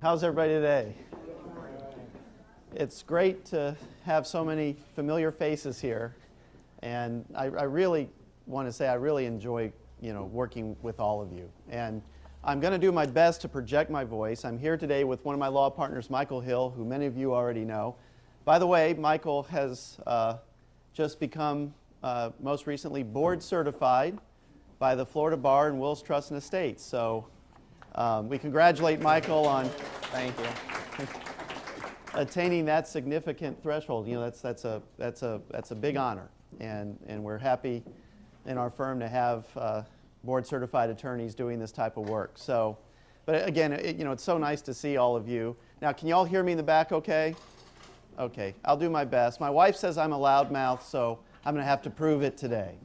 How's everybody today? It's great to have so many familiar faces here, and I really want to say I really enjoy working with all of you. And I'm going to do my best to project my voice. I'm here today with one of my law partners, Michael Hill, who many of you already know. By the way, Michael has just become most recently board certified by the Florida Bar and Wills Trust and Estates. So we congratulate Michael on Thank you. attaining that significant threshold. That's a big honor, and we're happy in our firm to have board certified attorneys doing this type of work. So, but again, it's so nice to see all of you. Now, can you all hear me in the back okay? Okay, I'll do my best. My wife says I'm a loudmouth, so I'm going to have to prove it today.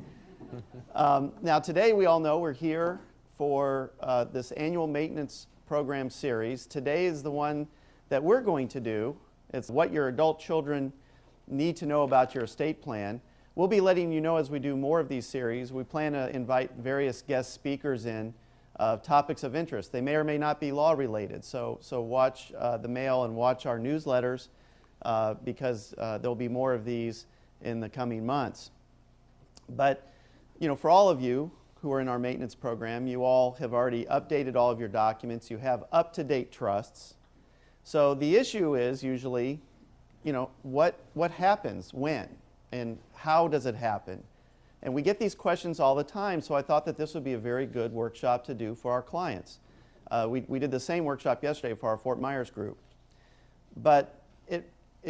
Now, today we all know we're here for this annual maintenance program series. Today is the one that we're going to do. It's what your adult children need to know about your estate plan. We'll be letting you know as we do more of these series. We plan to invite various guest speakers in topics of interest. They may or may not be law related, so watch the mail and watch our newsletters because there'll be more of these in the coming months. But for all of you who are in our maintenance program, you all have already updated all of your documents. You have up-to-date trusts. So the issue is usually, what happens when and how does it happen? And we get these questions all the time, so I thought that this would be a very good workshop to do for our clients. We did the same workshop yesterday for our Fort Myers group. But it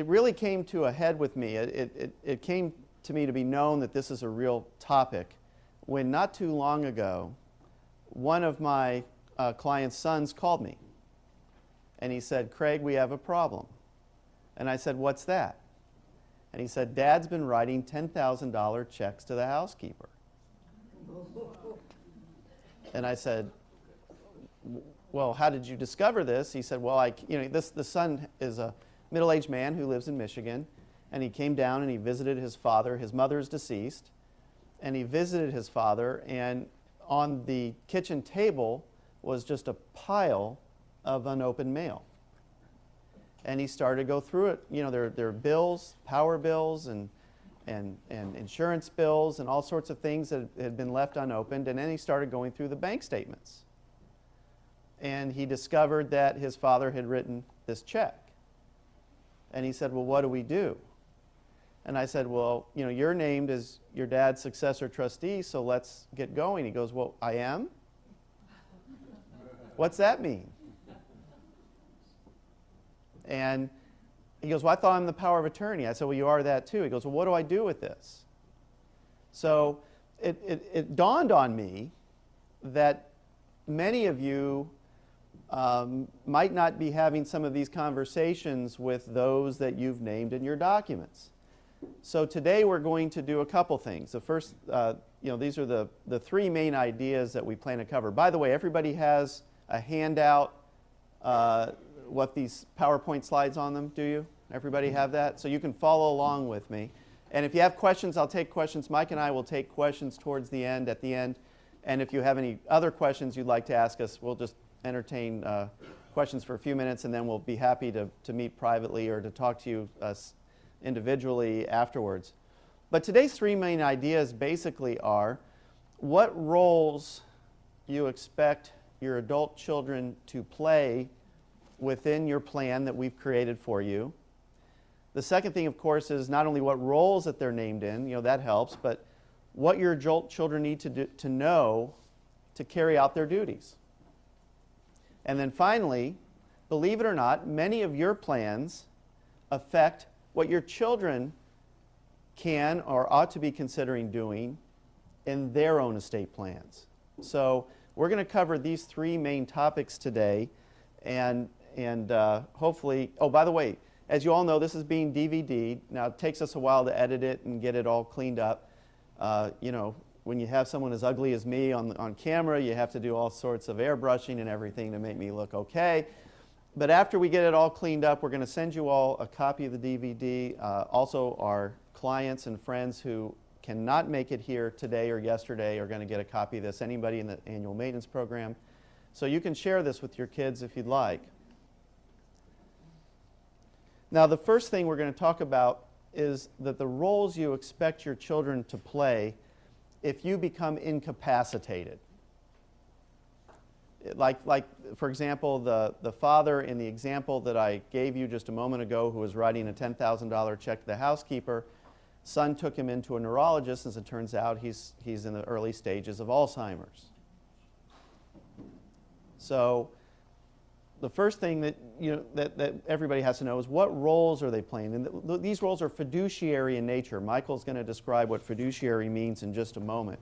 really came to a head with me. It came to me to be known that this is a real topic when not too long ago, one of my client's sons called me. And he said, "Craig, we have a problem." And I said, "What's that?" And he said, "Dad's been writing $10,000 checks to the housekeeper." And I said, "Well, how did you discover this?" He said, "Well, the son is a middle-aged man who lives in Michigan, and he came down and he visited his father. His mother is deceased, and he visited his father, and on the kitchen table was just a pile of unopened mail. And he started to go through it. There are bills, power bills, and insurance bills, and all sorts of things that had been left unopened. And then he started going through the bank statements. And he discovered that his father had written this check. And he said, "Well, what do we do?" And I said, "Well, you're named as your dad's successor trustee, so let's get going." He goes, "Well, I am? What's that mean?" And he goes, "Well, I thought I'm the power of attorney." I said, "Well, you are that too." He goes, "Well, what do I do with this?" So it dawned on me that many of you might not be having some of these conversations with those that you've named in your documents. So today we're going to do a couple things. The first, these are the three main ideas that we plan to cover. By the way, everybody has a handout what these PowerPoint slides on them, do you? Everybody have that? So you can follow along with me. And if you have questions, I'll take questions. Mike and I will take questions towards the end, at the end. And if you have any other questions you'd like to ask us, we'll just entertain questions for a few minutes, and then we'll be happy to meet privately or to talk to you individually afterwards. But today's three main ideas basically are what roles you expect your adult children to play within your plan that we've created for you. The second thing, of course, is not only what roles that they're named in, that helps, but what your adult children need to know to carry out their duties. And then finally, believe it or not, many of your plans affect what your children can or ought to be considering doing in their own estate plans. So we're going to cover these three main topics today, and hopefully, oh, by the way, as you all know, this is being DVD'd. Now, it takes us a while to edit it and get it all cleaned up. When you have someone as ugly as me on camera, you have to do all sorts of airbrushing and everything to make me look okay. But after we get it all cleaned up, we're going to send you all a copy of the DVD. Also, our clients and friends who cannot make it here today or yesterday are going to get a copy of this. Anybody in the annual maintenance program. So you can share this with your kids if you'd like. Now, the first thing we're going to talk about is that the roles you expect your children to play if you become incapacitated. Like for example, the father in the example that I gave you just a moment ago, who was writing a $10,000 check to the housekeeper, son took him into a neurologist. As it turns out, he's in the early stages of Alzheimer's. So the first thing that that everybody has to know is, what roles are they playing? And these roles are fiduciary in nature. Michael's going to describe what fiduciary means in just a moment.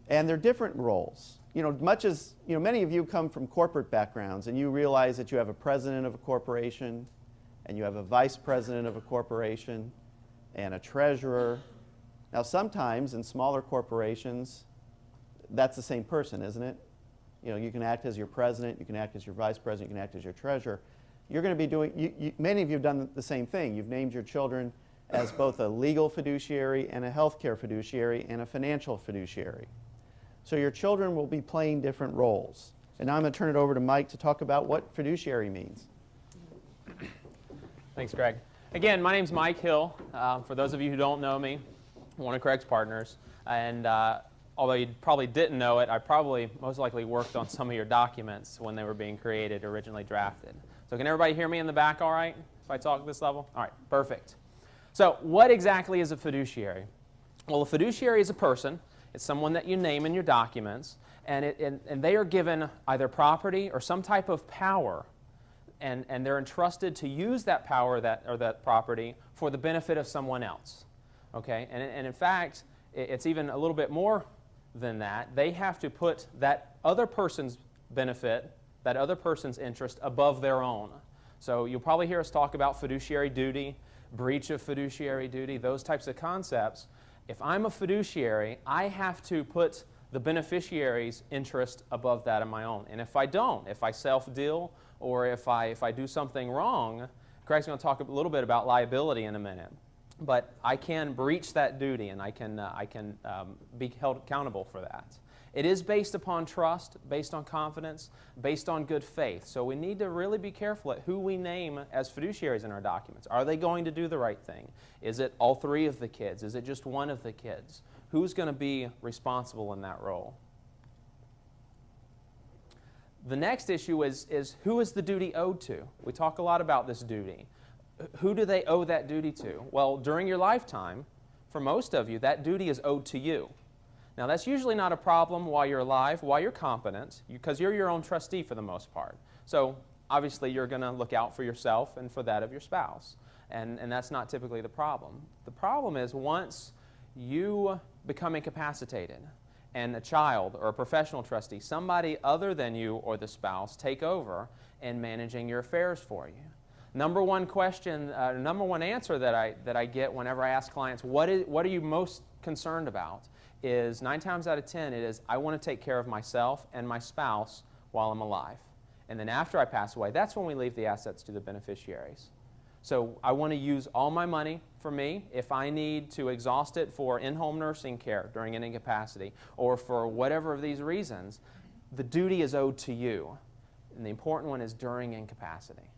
And they're different roles. Much as many of you come from corporate backgrounds, and you realize that you have a president of a corporation, and you have a vice president of a corporation, and a treasurer. Now, sometimes in smaller corporations, that's the same person, isn't it? You can act as your president, you can act as your vice president, you can act as your treasurer. You're going to be doing, many of you have done the same thing. You've named your children as both a legal fiduciary and a healthcare fiduciary and a financial fiduciary. So your children will be playing different roles. And now I'm going to turn it over to Mike to talk about what fiduciary means. Thanks, Greg. Again, my name's Mike Hill. For those of you who don't know me, I'm one of Craig's partners. And although you probably didn't know it, I probably most likely worked on some of your documents when they were being created, originally drafted. So can everybody hear me in the back all right, if I talk at this level? All right, perfect. So what exactly is a fiduciary? Well, a fiduciary is a person. It's someone that you name in your documents, and they are given either property or some type of power, and they're entrusted to use that power or that property for the benefit of someone else. Okay, and in fact, it's even a little bit more than that. They have to put that other person's benefit, that other person's interest above their own. So you'll probably hear us talk about fiduciary duty, breach of fiduciary duty, those types of concepts. If I'm a fiduciary, I have to put the beneficiary's interest above that of my own. And if I don't, if I self-deal or if I do something wrong, Craig's going to talk a little bit about liability in a minute. But I can breach that duty, and I can be held accountable for that. It is based upon trust, based on confidence, based on good faith. So we need to really be careful at who we name as fiduciaries in our documents. Are they going to do the right thing? Is it all three of the kids? Is it just one of the kids? Who's going to be responsible in that role? The next issue is who is the duty owed to? We talk a lot about this duty. Who do they owe that duty to? Well, during your lifetime, for most of you, that duty is owed to you. Now, that's usually not a problem while you're alive, while you're competent, because you're your own trustee for the most part. So, obviously, you're going to look out for yourself and for that of your spouse. And that's not typically the problem. The problem is once you become incapacitated and a child or a professional trustee, somebody other than you or the spouse, take over in managing your affairs for you. Number one question, number one answer that I get whenever I ask clients, what are you most concerned about, is 9 times out of 10 it is, I want to take care of myself and my spouse while I'm alive. And then after I pass away, that's when we leave the assets to the beneficiaries. So I want to use all my money for me. If I need to exhaust it for in-home nursing care during an incapacity or for whatever of these reasons, the duty is owed to you. And the important one is during incapacity.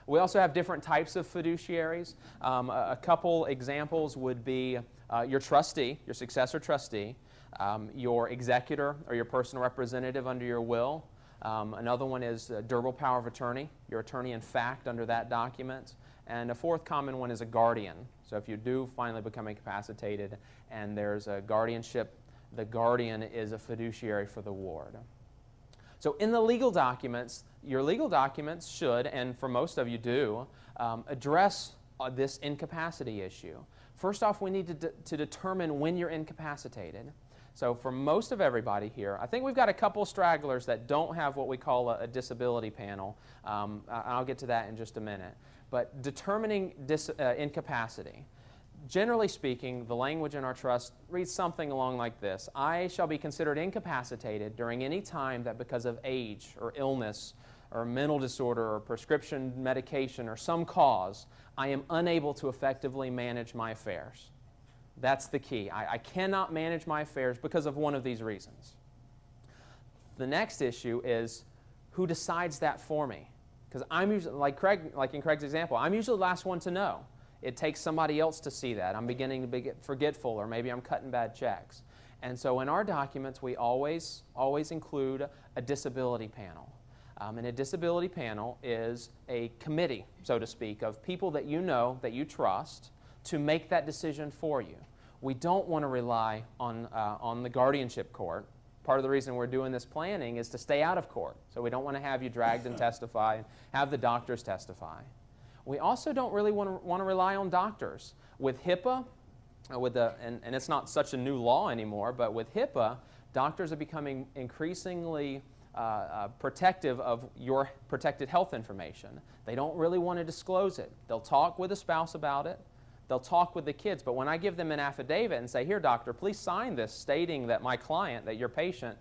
We also have different types of fiduciaries. A couple examples would be your trustee, your successor trustee, your executor or your personal representative under your will. Another one is a durable power of attorney, your attorney in fact under that document. And a fourth common one is a guardian. So if you do finally become incapacitated and there's a guardianship, the guardian is a fiduciary for the ward. So in the legal documents, your legal documents should, and for most of you do, address this incapacity issue. First off, we need to determine when you're incapacitated. So for most of everybody here, I think we've got a couple stragglers that don't have what we call a disability panel. I'll get to that in just a minute. But determining incapacity. Generally speaking, the language in our trust reads something along like this. I shall be considered incapacitated during any time that because of age or illness or mental disorder or prescription medication or some cause, I am unable to effectively manage my affairs. That's the key. I cannot manage my affairs because of one of these reasons. The next issue is who decides that for me? Because I'm usually, like in Craig's example, I'm usually the last one to know. It takes somebody else to see that. I'm beginning to be forgetful, or maybe I'm cutting bad checks. And so in our documents, we always include a disability panel. And a disability panel is a committee, so to speak, of people that you know, that you trust, to make that decision for you. We don't want to rely on the guardianship court. Part of the reason we're doing this planning is to stay out of court. So we don't want to have you dragged and testify, and have the doctors testify. We also don't really want to rely on doctors. With HIPAA, and it's not such a new law anymore, but with HIPAA, doctors are becoming increasingly protective of your protected health information. They don't really want to disclose it. They'll talk with a spouse about it. They'll talk with the kids. But when I give them an affidavit and say, here, doctor, please sign this stating that my client, that your patient,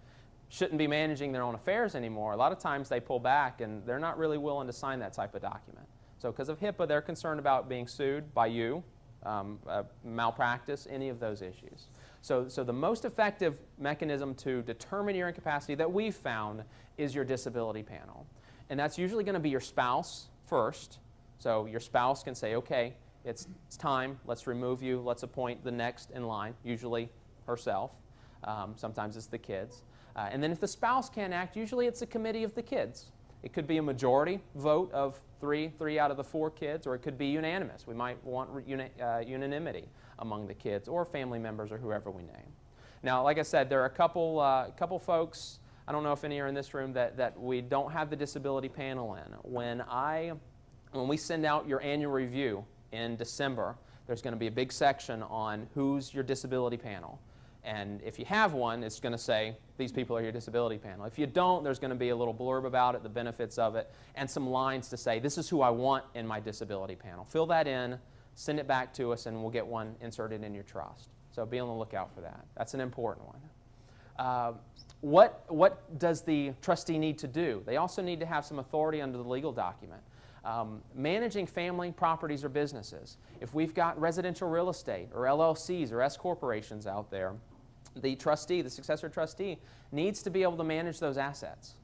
shouldn't be managing their own affairs anymore, a lot of times they pull back and they're not really willing to sign that type of document. So because of HIPAA, they're concerned about being sued by you, malpractice, any of those issues. So the most effective mechanism to determine your incapacity that we've found is your disability panel. And that's usually going to be your spouse first. So your spouse can say, okay, it's time, let's remove you, let's appoint the next in line, usually herself. Sometimes it's the kids. And then if the spouse can't act, usually it's a committee of the kids. It could be a majority vote of three out of the 4 kids, or it could be unanimous. We might want unanimity among the kids or family members or whoever we name. Now, like I said, there are a couple folks, I don't know if any are in this room, that we don't have the disability panel in. When we send out your annual review in December, there's going to be a big section on who's your disability panel. And if you have one, it's going to say, these people are your disability panel. If you don't, there's going to be a little blurb about it, the benefits of it, and some lines to say, this is who I want in my disability panel. Fill that in, send it back to us, and we'll get one inserted in your trust. So be on the lookout for that. That's an important one. What does the trustee need to do? They also need to have some authority under the legal document. Managing family properties or businesses. If we've got residential real estate or LLCs or S corporations out there, the trustee, the successor trustee, needs to be able to manage those assets.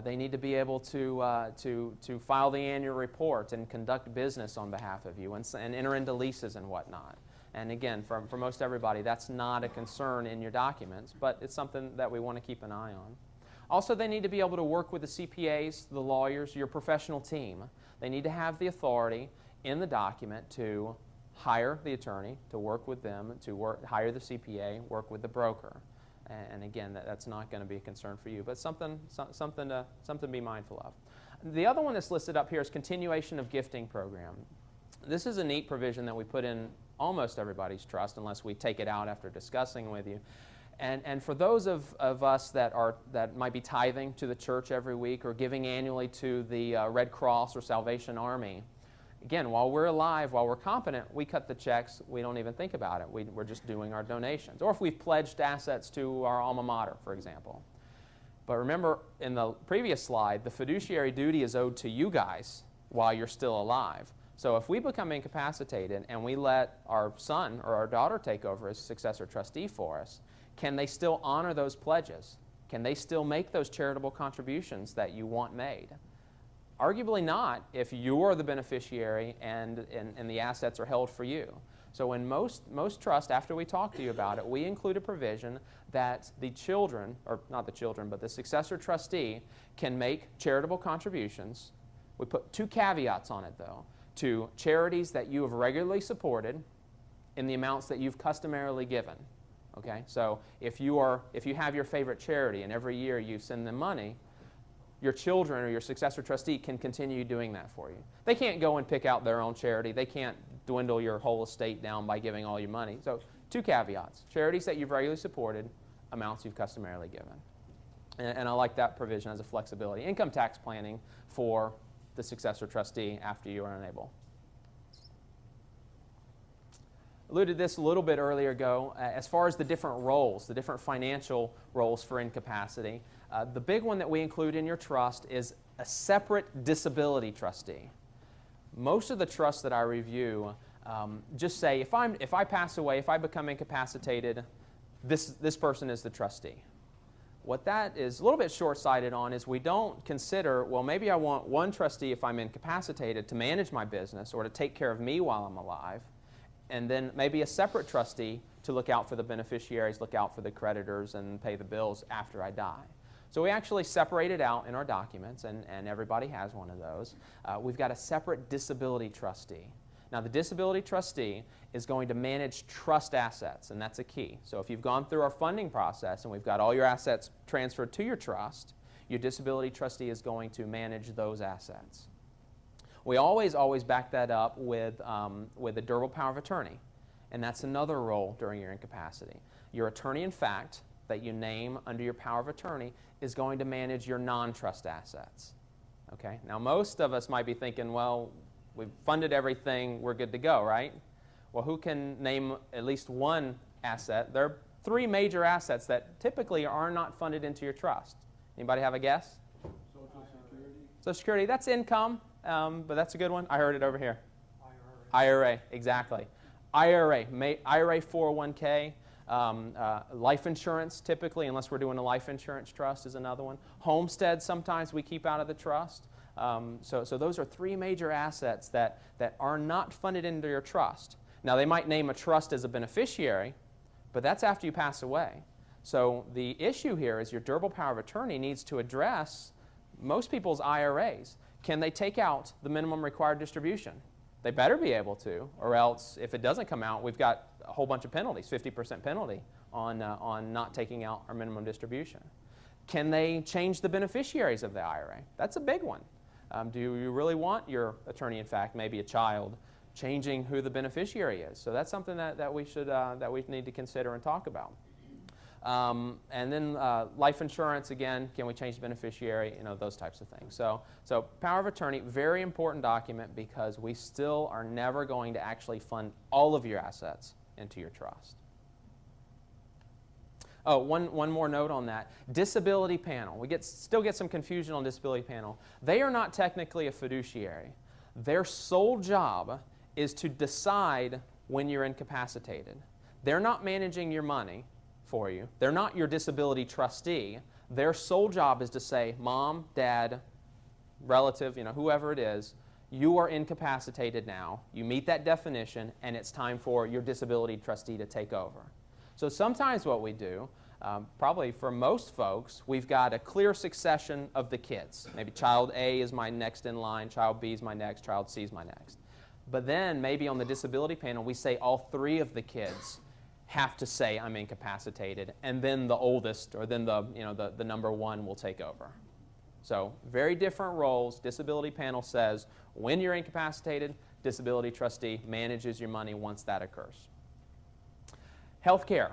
They need to be able to file the annual report and conduct business on behalf of you and enter into leases and whatnot. And again, for most everybody, that's not a concern in your documents, but it's something that we want to keep an eye on. Also, they need to be able to work with the CPAs, the lawyers, your professional team. They need to have the authority in the document to hire the attorney, to work with them, hire the CPA, work with the broker. And again, that's not going to be a concern for you, but something to be mindful of. The other one that's listed up here is continuation of gifting program. This is a neat provision that we put in almost everybody's trust, unless we take it out after discussing with you. And for those of us that might be tithing to the church every week or giving annually to the Red Cross or Salvation Army, again, while we're alive, while we're competent, we cut the checks. We don't even think about it. We're just doing our donations. Or if we've pledged assets to our alma mater, for example. But remember, in the previous slide, the fiduciary duty is owed to you guys while you're still alive. So if we become incapacitated and we let our son or our daughter take over as successor trustee for us, can they still honor those pledges? Can they still make those charitable contributions that you want made? Arguably not if you're the beneficiary and the assets are held for you. So in most trusts, after we talk to you about it, we include a provision that the children, or not the children, but the successor trustee can make charitable contributions. We put 2 caveats on it, though, to charities that you have regularly supported in the amounts that you've customarily given. Okay, so if you have your favorite charity and every year you send them money, your children or your successor trustee can continue doing that for you. They can't go and pick out their own charity. They can't dwindle your whole estate down by giving all your money. So 2 caveats: charities that you've regularly supported, amounts you've customarily given. And I like that provision as a flexibility. Income tax planning for the successor trustee after you are unable. Alluded to this a little bit earlier ago. As far as the different roles, the different financial roles for incapacity, the big one that we include in your trust is a separate disability trustee. Most of the trusts that I review just say, if I pass away, if I become incapacitated, this person is the trustee. What that is a little bit short-sighted on is we don't consider, well, maybe I want one trustee if I'm incapacitated to manage my business or to take care of me while I'm alive, and then maybe a separate trustee to look out for the beneficiaries, look out for the creditors, and pay the bills after I die. So we actually separate it out in our documents, and everybody has one of those. We've got a separate disability trustee. Now, the disability trustee is going to manage trust assets, and that's a key. So if you've gone through our funding process and we've got all your assets transferred to your trust, your disability trustee is going to manage those assets. We always back that up with a durable power of attorney, and that's another role during your incapacity. Your attorney-in-fact that you name under your power of attorney is going to manage your non-trust assets. Okay? Now, most of us might be thinking, well, we've funded everything, we're good to go, right? Well, who can name at least one asset? There are three major assets that typically are not funded into your trust. Anybody have a guess? Social Security. Social Security, that's income, but that's a good one. I heard it over here. IRA, exactly. IRA 401k, life insurance typically, unless we're doing a life insurance trust, is another one. Homestead sometimes we keep out of the trust. So those are three major assets that are not funded into your trust. Now, they might name a trust as a beneficiary, but that's after you pass away. So the issue here is your durable power of attorney needs to address most people's IRAs. Can they take out the minimum required distribution? They better be able to, or else if it doesn't come out, we've got a whole bunch of penalties, 50% penalty on not taking out our minimum distribution. Can they change the beneficiaries of the IRA? That's a big one. Do you really want your attorney-in-fact, maybe a child, changing who the beneficiary is? So that's something that we need to consider and talk about. And then life insurance, again, can we change the beneficiary? You know, those types of things. So power of attorney, very important document because we still are never going to actually fund all of your assets into your trust. Oh, one more note on that. Disability panel. We still get some confusion on disability panel. They are not technically a fiduciary. Their sole job is to decide when you're incapacitated. They're not managing your money for you. They're not your disability trustee. Their sole job is to say, Mom, Dad, relative, whoever it is, you are incapacitated now. You meet that definition, and it's time for your disability trustee to take over. So sometimes what we do, probably for most folks, we've got a clear succession of the kids. Maybe child A is my next in line, child B is my next, child C is my next. But then maybe on the disability panel, we say all three of the kids have to say I'm incapacitated, and then the oldest, or then the number one will take over. So very different roles. Disability panel says when you're incapacitated, disability trustee manages your money once that occurs. Healthcare,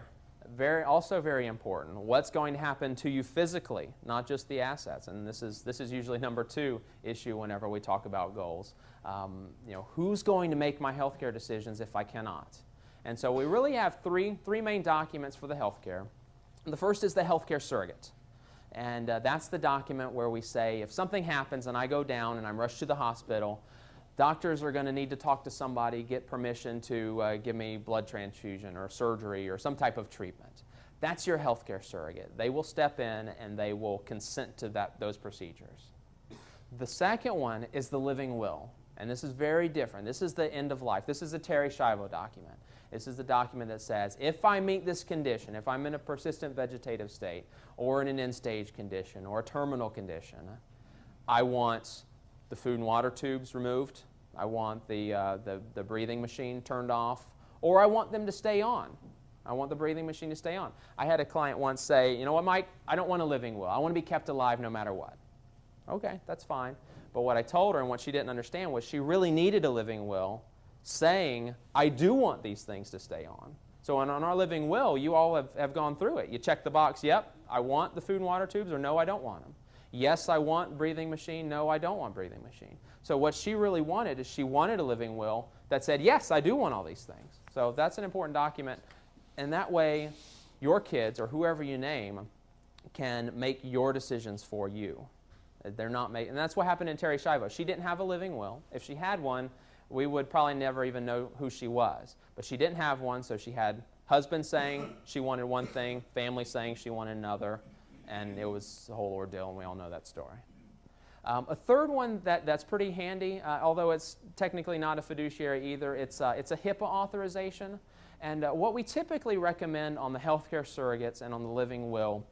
also very important. What's going to happen to you physically, not just the assets? And this is usually number 2 issue whenever we talk about goals. Who's going to make my healthcare decisions if I cannot? And so we really have three main documents for the healthcare. The first is the healthcare surrogate. And that's the document where we say if something happens and I go down and I'm rushed to the hospital, doctors are going to need to talk to somebody, get permission to give me blood transfusion or surgery or some type of treatment. That's your healthcare surrogate. They will step in and they will consent to those procedures. The second one is the living will. And this is very different. This is the end of life. This is the Terri Schiavo document. This is the document that says, if I meet this condition, if I'm in a persistent vegetative state, or in an end-stage condition, or a terminal condition, I want the food and water tubes removed, I want the breathing machine turned off, or I want them to stay on. I want the breathing machine to stay on. I had a client once say, you know what, Mike, I don't want a living will. I want to be kept alive no matter what. Okay, that's fine. But what I told her and what she didn't understand was she really needed a living will saying, I do want these things to stay on. So on our living will, you all have gone through it. You check the box, yep, I want the food and water tubes, or no, I don't want them. Yes, I want breathing machine, no, I don't want breathing machine. So what she really wanted is she wanted a living will that said, yes, I do want all these things. So that's an important document. And that way, your kids, or whoever you name, can make your decisions for you. They're not making, and that's what happened in Terri Schiavo. She didn't have a living will. If she had one, we would probably never even know who she was. But she didn't have one, so she had husband saying she wanted one thing, family saying she wanted another, and it was a whole ordeal, and we all know that story. A third one that's pretty handy, although it's technically not a fiduciary either, it's a HIPAA authorization. And what we typically recommend on the healthcare surrogates and on the living will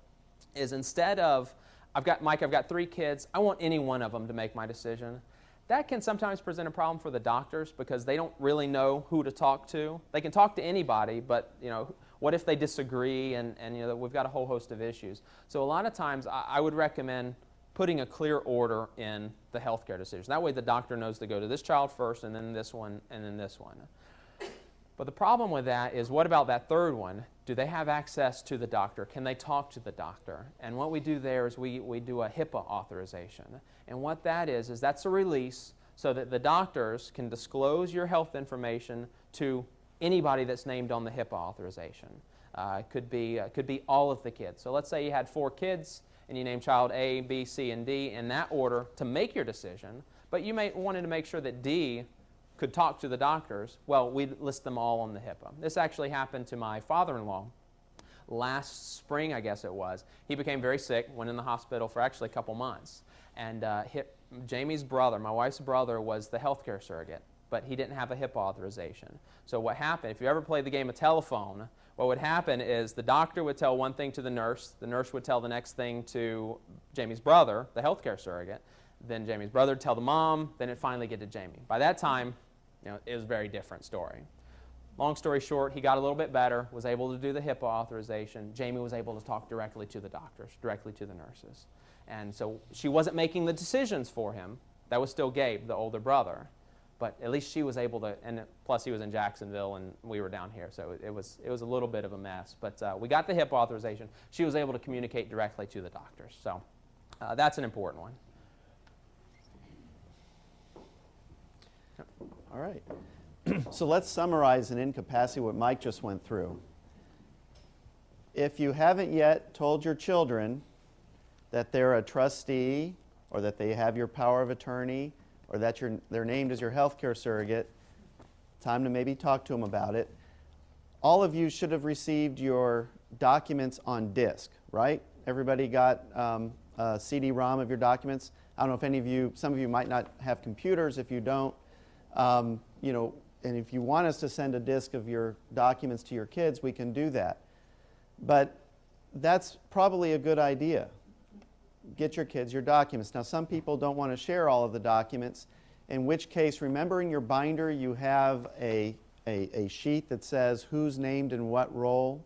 is, instead of, I've got 3 kids, I want any one of them to make my decision. That can sometimes present a problem for the doctors because they don't really know who to talk to. They can talk to anybody, but what if they disagree, and we've got a whole host of issues. So a lot of times I would recommend putting a clear order in the healthcare decision. That way the doctor knows to go to this child first, and then this one, and then this one. But the problem with that is, what about that third one? Do they have access to the doctor? Can they talk to the doctor? And what we do there is we do a HIPAA authorization. And what that is that's a release so that the doctors can disclose your health information to anybody that's named on the HIPAA authorization. It could be all of the kids. So let's say you had 4 kids, and you named child A, B, C, and D in that order to make your decision, but you wanted to make sure that D could talk to the doctors. Well, we'd list them all on the HIPAA. This actually happened to my father-in-law last spring, I guess it was. He became very sick, went in the hospital for actually a couple months. And Jamie's brother, my wife's brother, was the healthcare surrogate, but he didn't have a HIPAA authorization. So what happened, if you ever played the game of telephone, what would happen is the doctor would tell one thing to the nurse would tell the next thing to Jamie's brother, the healthcare surrogate, then Jamie's brother would tell the mom, then it'd finally get to Jamie. By that time, it was a very different story. Long story short, he got a little bit better, was able to do the HIPAA authorization. Jamie was able to talk directly to the doctors, directly to the nurses. And so she wasn't making the decisions for him. That was still Gabe, the older brother. But at least she was able to, and plus he was in Jacksonville and we were down here, so it was a little bit of a mess. But we got the HIPAA authorization. She was able to communicate directly to the doctors. So that's an important one. All right. So let's summarize in incapacity what Mike just went through. If you haven't yet told your children that they're a trustee, or that they have your power of attorney, or that they're named as your healthcare surrogate, time to maybe talk to them about it. All of you should have received your documents on disk, right? Everybody got a CD-ROM of your documents. I don't know if any of you, some of you might not have computers. If you don't, and if you want us to send a disk of your documents to your kids, we can do that. But that's probably a good idea. Get your kids your documents. Now, some people don't want to share all of the documents, in which case, remember in your binder you have a sheet that says who's named in what role.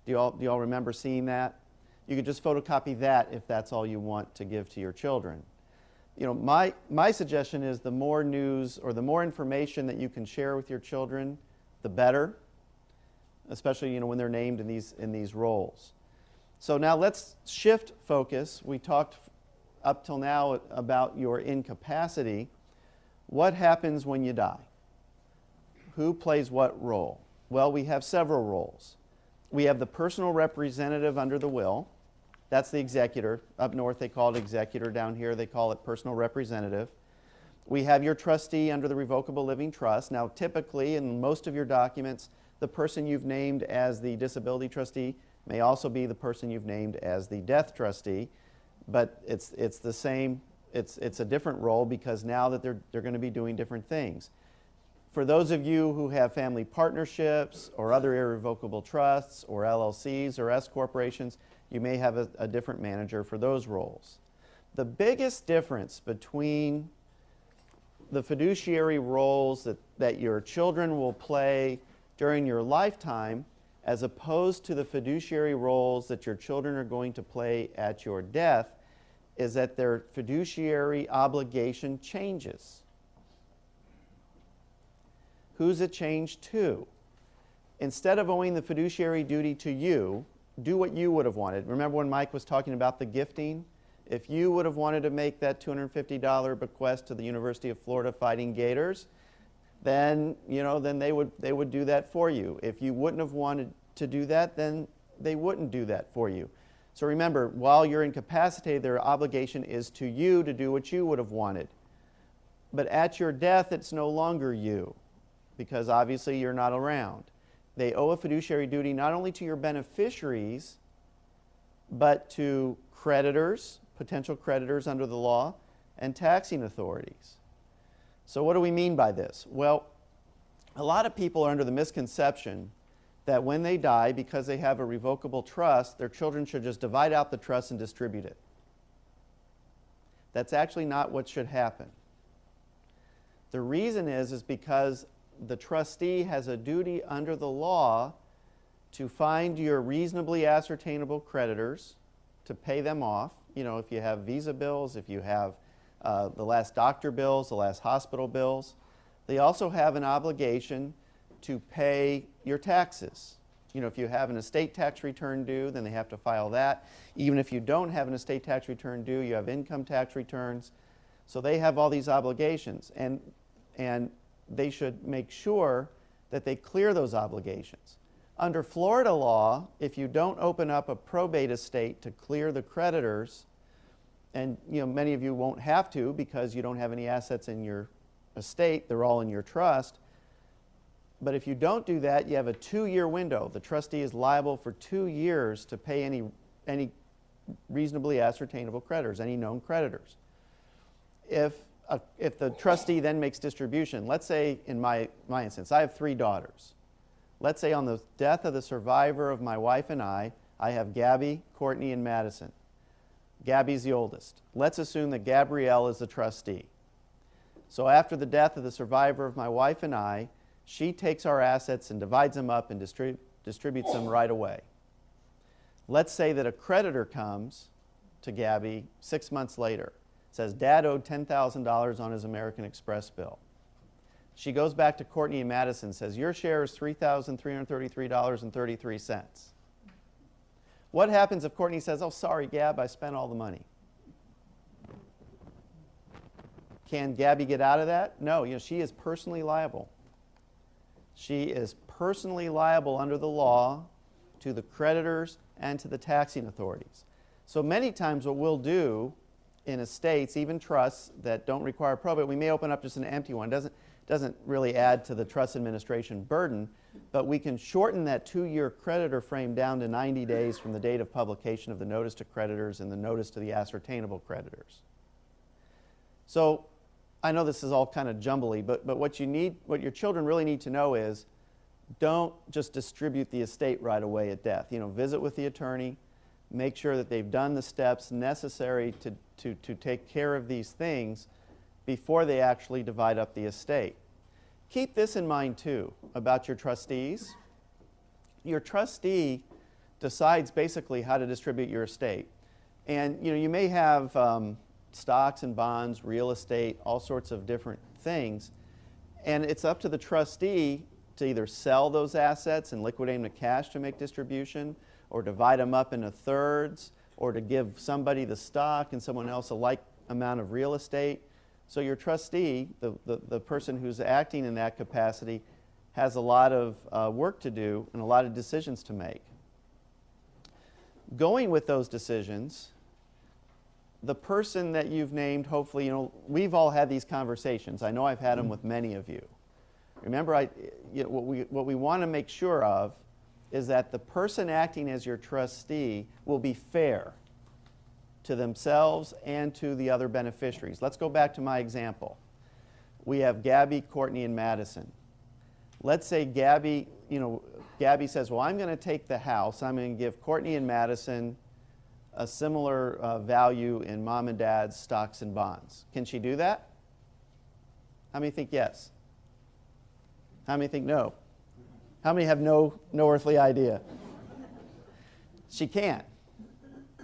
Do you all remember seeing that? You could just photocopy that if that's all you want to give to your children. My suggestion is the more news or the more information that you can share with your children, the better, especially when they're named in these roles. So now let's shift focus. We talked up till now about your incapacity. What happens when you die? Who plays what role? Well, we have several roles. We have the personal representative under the will. That's the executor. Up north they call it executor. Down here they call it personal representative. We have your trustee under the revocable living trust. Now typically in most of your documents, the person you've named as the disability trustee may also be the person you've named as the death trustee, but it's the same, it's a different role because now that they're going to be doing different things. For those of you who have family partnerships or other irrevocable trusts or LLCs or S corporations, you may have a different manager for those roles. The biggest difference between the fiduciary roles that your children will play during your lifetime as opposed to the fiduciary roles that your children are going to play at your death is that their fiduciary obligation changes. Who's it changed to? Instead of owing the fiduciary duty to you, do what you would have wanted. Remember when Mike was talking about the gifting? If you would have wanted to make that $250 bequest to the University of Florida Fighting Gators, then they would do that for you. If you wouldn't have wanted to do that, then they wouldn't do that for you. So remember, while you're incapacitated, their obligation is to you to do what you would have wanted. But at your death, it's no longer you, because obviously you're not around. They owe a fiduciary duty not only to your beneficiaries, but to creditors, potential creditors under the law, and taxing authorities. So what do we mean by this? Well, a lot of people are under the misconception that when they die, because they have a revocable trust, their children should just divide out the trust and distribute it. That's actually not what should happen. The reason is because the trustee has a duty under the law to find your reasonably ascertainable creditors, to pay them off. You know, if you have visa bills, if you have the last doctor bills, the last hospital bills. They also have an obligation to pay your taxes. You know, if you have an estate tax return due, then they have to file that. Even if you don't have an estate tax return due, you have income tax returns. So they have all these obligations, and they should make sure that they clear those obligations. Under Florida law, if you don't open up a probate estate to clear the creditors, and you know, many of you won't have to because you don't have any assets in your estate, they're all in your trust. But if you don't do that, you have a 2-year window. The trustee is liable for 2 years to pay any reasonably ascertainable creditors, any known creditors. If the trustee then makes distribution, let's say in my instance, I have 3 daughters. Let's say on the death of the survivor of my wife and I have Gabby, Courtney, and Madison. Gabby's the oldest. Let's assume that Gabrielle is the trustee. So after the death of the survivor of my wife and I, she takes our assets and divides them up and distributes them right away. Let's say that a creditor comes to Gabby 6 months later, says Dad owed $10,000 on his American Express bill. She goes back to Courtney and Madison and says, your share is $3,333.33. What happens if Courtney says, oh, sorry, Gab, I spent all the money? Can Gabby get out of that? No, you know, she is personally liable. She is personally liable under the law to the creditors and to the taxing authorities. So many times what we'll do in estates, even trusts that don't require probate, we may open up just an empty one. Doesn't really add to the trust administration burden, but we can shorten that 2-year creditor frame down to 90 days from the date of publication of the notice to creditors and the notice to the ascertainable creditors. So I know this is all kind of jumbly, but what your children really need to know is don't just distribute the estate right away at death. You know, visit with the attorney, make sure that they've done the steps necessary to take care of these things before they actually divide up the estate. Keep this in mind too about your trustees. Your trustee decides basically how to distribute your estate. And you know, you may have stocks and bonds, real estate, all sorts of different things. And it's up to the trustee to either sell those assets and liquidate them to cash to make distribution, or divide them up into thirds, or to give somebody the stock and someone else a like amount of real estate. So your trustee, the person who's acting in that capacity, has a lot of work to do and a lot of decisions to make. Going with those decisions, the person that you've named, hopefully, you know, we've all had these conversations. I know I've had them with many of you. Remember, what we want to make sure of is that the person acting as your trustee will be fair to themselves and to the other beneficiaries. Let's go back to my example. We have Gabby, Courtney, and Madison. Let's say Gabby says, well, I'm going to take the house. I'm going to give Courtney and Madison a similar value in mom and dad's stocks and bonds. Can she do that? How many think yes? How many think no? How many have no earthly idea? She can.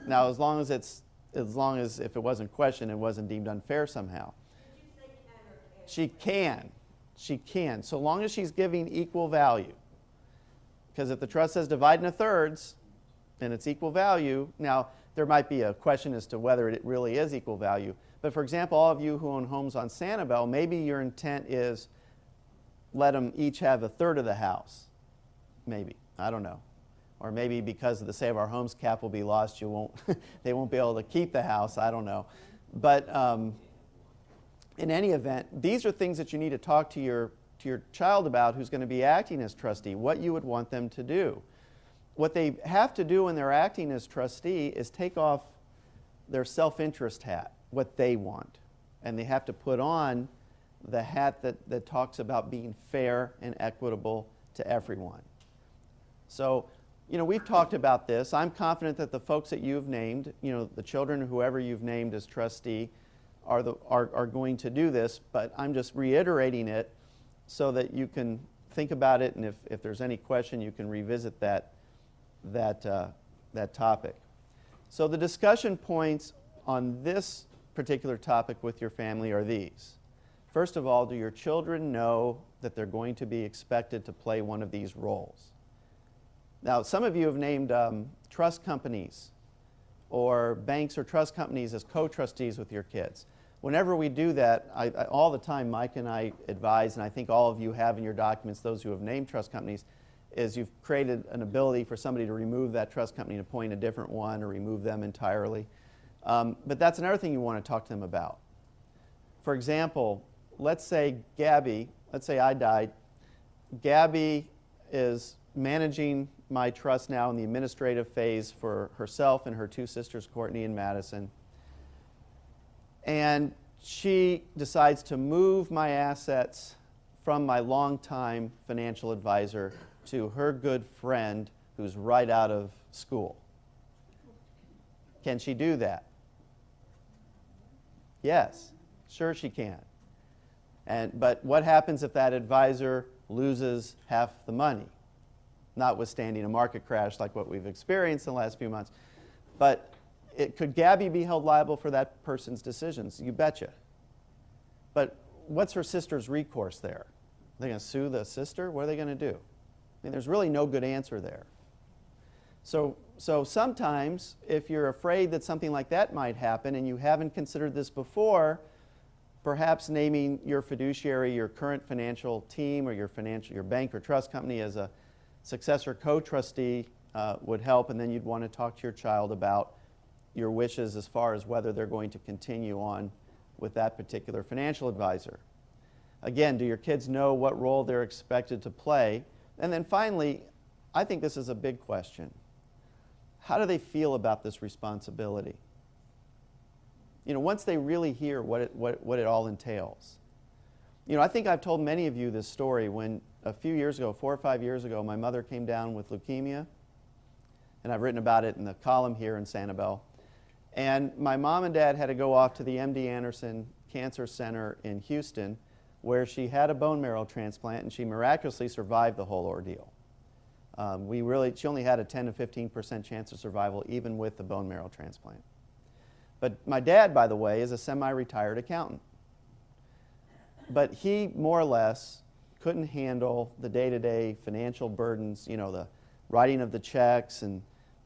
Now, as long as if it wasn't questioned, it wasn't deemed unfair somehow. Did you say can or can't? She can. She can, so long as she's giving equal value. Because if the trust says divide into thirds, and it's equal value, now there might be a question as to whether it really is equal value. But for example, all of you who own homes on Sanibel, maybe your intent is let them each have a third of the house. Maybe, I don't know. Or maybe because of the Save Our Homes cap will be lost, they won't be able to keep the house, I don't know. But in any event, these are things that you need to talk to your child about who's going to be acting as trustee, what you would want them to do. what they have to do when they're acting as trustee is take off their self-interest hat, what they want. And they have to put on the hat that talks about being fair and equitable to everyone. So, we've talked about this. I'm confident that the folks that you've named, the children, whoever you've named as trustee, are going to do this, but I'm just reiterating it so that you can think about it, and if there's any question, you can revisit that topic. So the discussion points on this particular topic with your family are these. First of all, do your children know that they're going to be expected to play one of these roles? Now, some of you have named trust companies or banks or trust companies as co-trustees with your kids. Whenever we do that, all the time Mike and I advise, and I think all of you have in your documents, those who have named trust companies, is you've created an ability for somebody to remove that trust company and appoint a different one or remove them entirely. But that's another thing you want to talk to them about. For example, let's say I died. Gabby is managing my trust now in the administrative phase for herself and her two sisters, Courtney and Madison. And she decides to move my assets from my longtime financial advisor to her good friend who's right out of school. Can she do that? Yes, sure she can. But what happens if that advisor loses half the money? Notwithstanding a market crash like what we've experienced in the last few months. But could Gabby be held liable for that person's decisions? You betcha. But what's her sister's recourse there? Are they going to sue the sister? What are they going to do? I mean, there's really no good answer there. So sometimes, if you're afraid that something like that might happen and you haven't considered this before, perhaps naming your fiduciary, your current financial team, or your bank or trust company as a successor co-trustee would help, and then you'd want to talk to your child about your wishes as far as whether they're going to continue on with that particular financial advisor. Again, do your kids know what role they're expected to play? And then finally, I think this is a big question. How do they feel about this responsibility? Once they really hear what it all entails. I think I've told many of you this story when a few years ago, 4 or 5 years ago, my mother came down with leukemia, and I've written about it in the column here in Sanibel. And my mom and dad had to go off to the MD Anderson Cancer Center in Houston, where she had a bone marrow transplant, and she miraculously survived the whole ordeal. She only had a 10 to 15% chance of survival, even with the bone marrow transplant. But my dad, by the way, is a semi-retired accountant. But he, more or less, couldn't handle the day-to-day financial burdens, the writing of the checks and